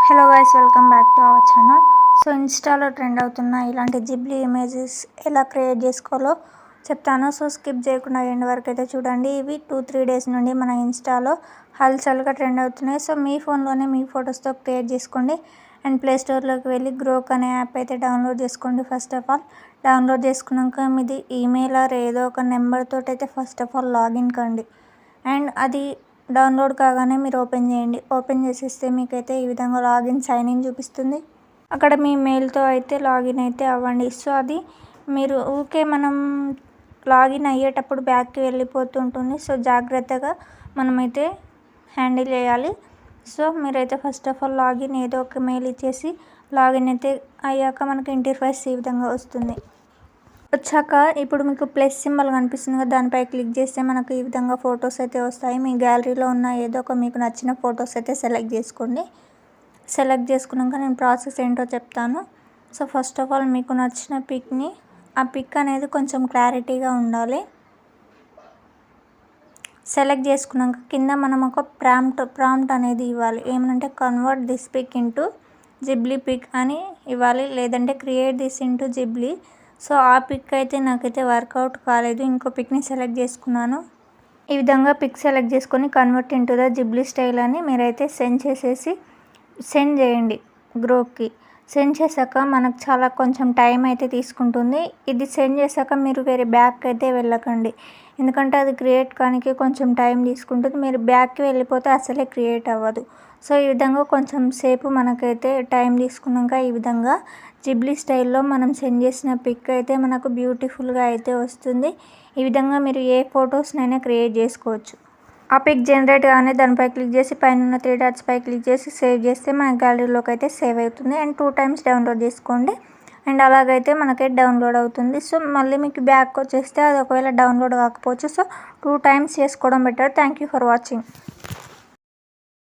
Hello guys, welcome back to our channel. So ఇన్స్టాలో trend అవుతున్న ఇలాంటి జిబ్లీ ఇమేజెస్ ఎలా క్రియేట్ చేసుకోవాలో చెప్తాను. సో స్కిప్ చేయకుండా ఎండ్ వరకు అయితే చూడండి. ఇవి 2-3 డేస్ నుండి మన ఇన్స్టాలో హల్చల్గా ట్రెండ్ అవుతున్నాయి. సో మీ ఫోన్లోనే మీ ఫొటోస్తో క్రియేట్ చేసుకోండి. అండ్ ప్లేస్టోర్లోకి వెళ్ళి గ్రోక్ అనే యాప్ అయితే డౌన్లోడ్ చేసుకోండి. ఫస్ట్ ఆఫ్ ఆల్ డౌన్లోడ్ చేసుకున్నాక మీది ఈమెయిల్ ఆర్ ఏదో ఒక నెంబర్తో అయితే ఫస్ట్ ఆఫ్ ఆల్ లాగిన్ కండి. అండ్ అది డౌన్లోడ్ కాగానే మీరు ఓపెన్ చేయండి. ఓపెన్ చేసేస్తే మీకైతే ఈ విధంగా లాగిన్ సైన్ ఇన్ చూపిస్తుంది. అక్కడ మీ మెయిల్తో అయితే లాగిన్ అయితే అవ్వండి. సో అది మీరు ఊకే మనం లాగిన్ అయ్యేటప్పుడు బ్యాక్కి వెళ్ళిపోతుంటుంది. సో జాగ్రత్తగా మనమైతే హ్యాండిల్ చేయాలి. సో మీరైతే ఫస్ట్ ఆఫ్ ఆల్ లాగిన్ ఏదో ఒక మెయిల్ ఇచ్చేసి లాగిన్ అయితే అయ్యాక మనకి ఇంటర్ఫేస్ ఈ విధంగా వస్తుంది. వచ్చాక ఇప్పుడు మీకు ప్లస్ సింబల్ కనిపిస్తుంది కదా, దానిపై క్లిక్ చేస్తే మనకు ఈ విధంగా ఫొటోస్ అయితే వస్తాయి. మీ గ్యాలరీలో ఉన్న ఏదో ఒక మీకు నచ్చిన ఫొటోస్ అయితే సెలెక్ట్ చేసుకోండి. సెలెక్ట్ చేసుకున్నాక నేను ప్రాసెస్ ఏంటో చెప్తాను. సో ఫస్ట్ ఆఫ్ ఆల్ మీకు నచ్చిన పిక్ని, ఆ పిక్ అనేది కొంచెం క్లారిటీగా ఉండాలి. సెలెక్ట్ చేసుకున్నాక కింద మనం ఒక ప్రాంప్ట్ అనేది ఇవ్వాలి. ఏమనంటే convert this pic into Ghibli pic అని ఇవ్వాలి, లేదంటే create this into Ghibli. So ఆ పిక్ అయితే నాకైతే వర్కౌట్ కాలేదు. ఇంకో పిక్ని సెలెక్ట్ చేసుకున్నాను. ఈ విధంగా పిక్ సెలెక్ట్ చేసుకొని convert into the Ghibli style అని మీరైతే సెండ్ చేసేసి సెండ్ చేయండి గ్రోక్కి. సెండ్ చేశాక మనకు కొంచెం టైం అయితే తీసుకుంటుంది. ఇది సెండ్ చేశాక మీరు వేరే బ్యాక్ అయితే వెళ్ళకండి, ఎందుకంటే అది క్రియేట్ కానికి కొంచెం టైం తీసుకుంటుంది. మీరు బ్యాక్కి వెళ్ళిపోతే అసలే క్రియేట్ అవ్వదు. సో ఈ విధంగా కొంచెం సేపు మనకైతే టైం తీసుకున్నాక ఈ విధంగా జిబ్లీ స్టైల్లో మనం సెండ్ చేసిన పిక్ అయితే మనకు బ్యూటిఫుల్గా అయితే వస్తుంది. ఈ విధంగా మీరు ఏ ఫొటోస్నైనా క్రియేట్ చేసుకోవచ్చు. ఆ పిక్ జనరేట్ కానీ దానిపై క్లిక్ చేసి పైన 3 డాట్స్ పై క్లిక్ చేసి సేవ్ చేస్తే మన గ్యాలరీలోకి అయితే సేవ్ అవుతుంది. అండ్ 2 times డౌన్లోడ్ చేసుకోండి. అండ్ అలాగైతే మనకైతే డౌన్లోడ్ అవుతుంది. సో మళ్ళీ మీకు బ్యాక్ వచ్చేస్తే అది ఒకవేళ డౌన్లోడ్ కాకపోవచ్చు. సో 2 times చేసుకోవడం better. Thank you for watching.